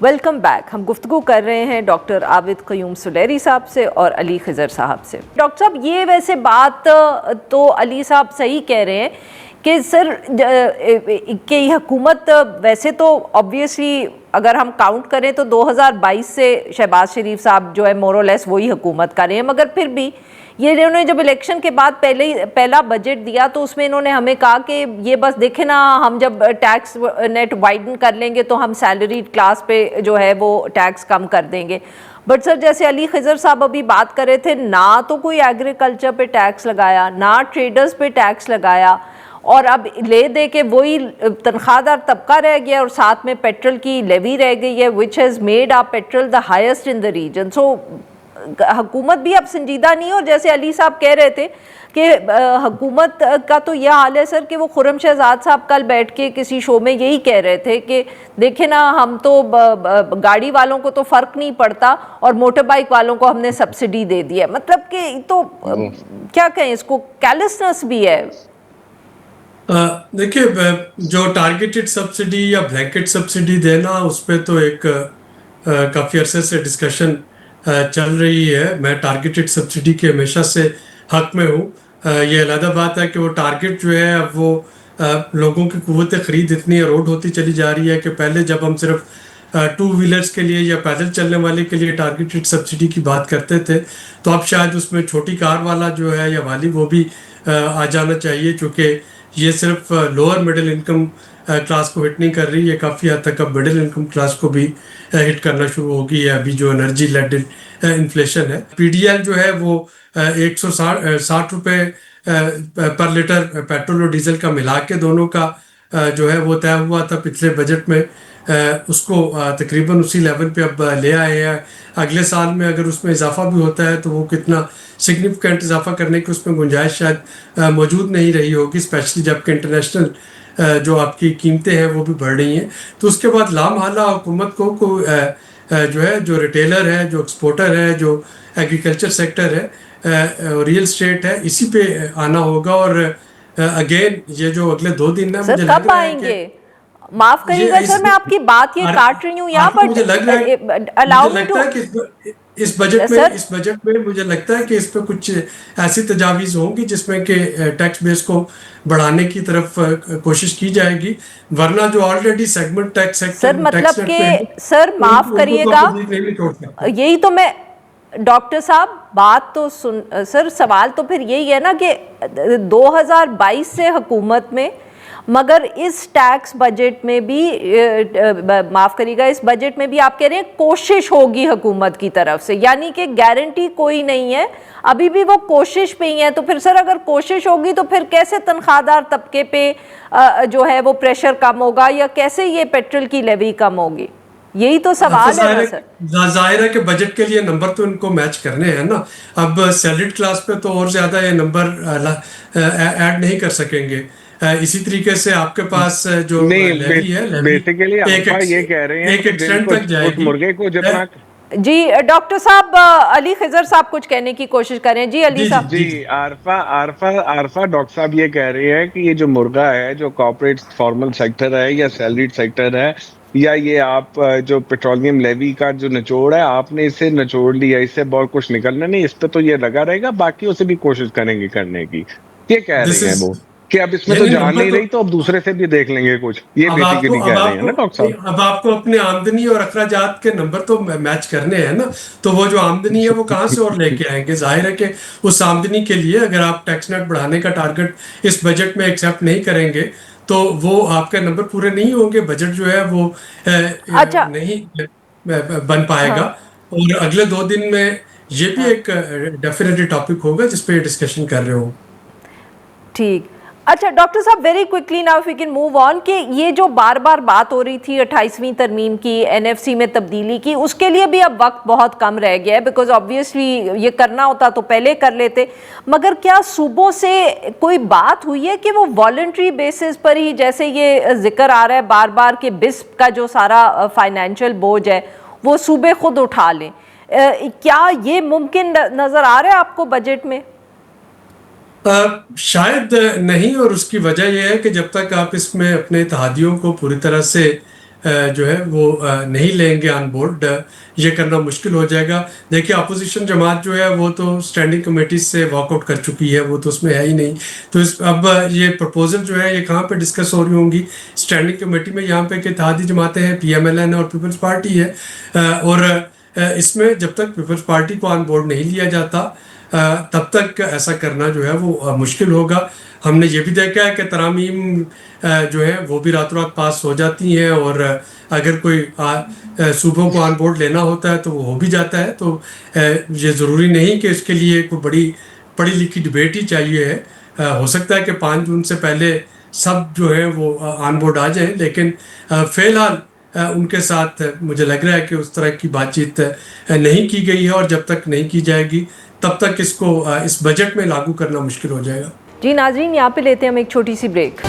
Welcome back. हम गुफ्तगू कर रहे हैं डॉक्टर आबिद क़य्यूम सुलेरी साहब से और अली खिज़र साहब से। डॉक्टर साहब, ये वैसे बात तो अली साहब सही कह रहे हैं कि सर कि हुकूमत वैसे तो ऑब्वियसली अगर हम काउंट करें तो 2022 से शहबाज शरीफ साहब जो है मोरलेस वही हुकूमत कर रहे हैं, मगर फिर भी ये इन्होंने जब इलेक्शन के बाद पहला बजट दिया तो उसमें इन्होंने हमें कहा कि ये बस देखे ना, हम जब टैक्स नेट वाइडन कर लेंगे तो हम सैलरी क्लास पे जो है वो टैक्स कम कर देंगे। बट सर, जैसे अली खिज़र साहब अभी बात कर रहे थे, ना तो कोई एग्रीकल्चर पे टैक्स लगाया, ना ट्रेडर्स पे टैक्स लगाया, और अब ले दे के वही तनख्वाहदार तबका रह गया और साथ में पेट्रोल की लेवी रह गई है, which has made our petrol the highest in the region. So हुकूमत भी अब संजीदा नहीं है। और जैसे अली साहब कह रहे थे कि हुकूमत का तो यह हाल है सर कि वो खुर्रम शहजाद साहब कल बैठ के किसी शो में यही कह रहे थे कि देखे ना, हम तो गाड़ी वालों को तो फ़र्क नहीं पड़ता और मोटर बाइक वालों को हमने सब्सिडी दे दी है। मतलब कि तो क्या कहें, इसको कैलसनेस भी है। देखिए, जो टारगेटेड सब्सिडी या ब्लैंकेट सब्सिडी देना, उस पर तो एक काफ़ी अरसे से डिस्कशन चल रही है। मैं टारगेटेड सब्सिडी के हमेशा से हक में हूँ। ये अलग बात है कि वो टारगेट जो है अब वो लोगों की कुव्वत ख़रीद इतनी एरोड होती चली जा रही है कि पहले जब हम सिर्फ टू व्हीलर्स के लिए या पैदल चलने वाले के लिए टारगेटेड सब्सिडी की बात करते थे, तो अब शायद उसमें छोटी कार वाला जो है या वाली वो भी आ जाना चाहिए, क्योंकि ये सिर्फ लोअर मिडिल इनकम क्लास को हिट नहीं कर रही है, काफ़ी हद तक अब मिडिल इनकम क्लास को भी हिट करना शुरू हो गई है। अभी जो एनर्जी लेड इन्फ्लेशन है, पीडीएल जो है वो 160 रुपये पर लीटर पेट्रोल और डीजल का मिला के दोनों का जो है वो तय हुआ था पिछले बजट में। उसको तकरीबन उसी लेवल पे अब ले आए हैं। अगले साल में अगर उसमें इजाफा भी होता है तो वो कितना सिग्निफिकेंट इजाफा करने की उसमें गुंजाइश शायद मौजूद नहीं रही होगी, स्पेशली जबकि इंटरनेशनल जो आपकी कीमतें हैं वो भी बढ़ रही हैं। तो उसके बाद लामहला हुकूमत को जो है, जो रिटेलर है, जो एक्सपोर्टर है, जो एग्रीकल्चर सेक्टर है, रियल स्टेट है, इसी पे आना होगा। और अगेन ये जो अगले 2 दिन ना, मुझे लग रहा है कि माफ करिएगा सर, मैं आपकी बात ये काट रही हूँ यहाँ, बट मुझे लगता है कि इस बजट में मुझे लगता है कि इस पे कुछ ऐसी तजावीज़ होंगी जिसमें कि टैक्स बेस को बढ़ाने की तरफ कोशिश की जाएगी, वरना जो ऑलरेडी सेगमेंट टैक्स सर मतलब कि सर माफ करिएगा, यही तो मैं डॉक्टर साहब बात तो सुन सर, सवाल तो फिर यही है ना कि 2022 से हुकूमत में, मगर इस टैक्स बजट में भी माफ़ करिएगा, इस बजट में भी आप कह रहे हैं कोशिश होगी हुकूमत की तरफ से, यानी कि गारंटी कोई नहीं है, अभी भी वो कोशिश पे ही है। तो फिर सर अगर कोशिश होगी तो फिर कैसे तनख्वाहदार तबके पे जो है वो प्रेशर कम होगा, या कैसे ये पेट्रोल की लेवी कम होगी? यही तो सवाल है ना सर। जाहिर है कि बजट के लिए नंबर तो इनको मैच करने हैं ना। अब सैलरीड क्लास पे तो और ज्यादा ये नंबर ऐड नहीं कर सकेंगे। इसी तरीके से आपके पास जो लेवी है, बेसिकली ये कह रहे हैं एक एक्सटेंट तक जाएगी। मुर्गे को जितना जी डॉक्टर साहब, अली खिज़र साहब कुछ कहने की कोशिश करें। जी अली साहब। जी आरफा डॉक्टर साहब ये कह रहे हैं कि ये जो मुर्गा है, जो कॉर्पोरेट फॉर्मल सेक्टर है या सैलरीड सेक्टर है, या ये आप जो पेट्रोलियम लेवी का जो निचोड़ है, आपने इसे निचोड़ लिया, इससे बहुत कुछ निकलना नहीं, इस पे तो ये लगा रहेगा, बाकियों से भी कोशिश करेंगे करने की। ये कह रहे हैं वो कि अब इसमें तो जान नहीं रही, तो अब दूसरे से भी देख लेंगे कुछ। ये बेसिकली कह रहे हैं ना डॉक्टर साहब। अब आपको अपने आमदनी और अखराजात के नंबर तो मैच करने हैं ना। तो वो जो आमदनी है वो कहाँ से और लेके आएंगे? जाहिर है कि उस आमदनी के लिए अगर आप टैक्स नेट बढ़ाने का टारगेट इस बजट में एक्सेप्ट नहीं करेंगे तो वो आपके नंबर पूरे नहीं होंगे, बजट जो है वो नहीं बन पाएगा। और अगले 2 दिन में ये भी एक डेफिनेटली टॉपिक होगा जिसपे डिस्कशन कर रहे हो। ठीक। अच्छा डॉक्टर साहब, very quickly now if we can move on, कि ये जो बार बार बात हो रही थी 28वीं तरमीम की, एनएफसी में तब्दीली की, उसके लिए भी अब वक्त बहुत कम रह गया है, बिकॉज ऑब्वियसली ये करना होता तो पहले कर लेते। मगर क्या सूबों से कोई बात हुई है कि वो वॉलंटरी बेसिस पर ही, जैसे ये जिक्र आ रहा है बार बार कि बिस्प का जो सारा फाइनेंशियल बोझ है वो सूबे खुद उठा लें, क्या ये मुमकिन नज़र आ रहा है आपको बजट में? शायद नहीं, और उसकी वजह यह है कि जब तक आप इसमें अपने इत्तेहादियों को पूरी तरह से जो है वो नहीं लेंगे ऑन बोर्ड, ये करना मुश्किल हो जाएगा। देखिए अपोजिशन जमात जो है वो तो स्टैंडिंग कमेटी से वॉकआउट कर चुकी है, वो तो उसमें है ही नहीं। तो अब ये प्रपोजल जो है ये कहाँ पे डिस्कस हो रही होंगी? स्टैंडिंग कमेटी में, यहाँ पे कि इत्तेहादी जमातें हैं, PMLN और पीपल्स पार्टी है, और इसमें जब तक पीपल्स पार्टी को ऑन बोर्ड नहीं लिया जाता तब तक ऐसा करना जो है वो मुश्किल होगा। हमने ये भी देखा है कि तरामीम जो है वो भी रातों रात पास हो जाती हैं, और अगर कोई सूबों को ऑन बोर्ड लेना होता है तो वो हो भी जाता है। तो ये ज़रूरी नहीं कि इसके लिए कोई बड़ी पढ़ी लिखी डिबेट ही चाहिए है। हो सकता है कि 5 जून से पहले सब जो है वो ऑन बोर्ड आ जाएं, लेकिन फ़िलहाल उनके साथ मुझे लग रहा है कि उस तरह की बातचीत नहीं की गई है, और जब तक नहीं की जाएगी तब तक इसको इस बजट में लागू करना मुश्किल हो जाएगा। जी नाजरीन, यहाँ पे लेते हैं हम एक छोटी सी ब्रेक।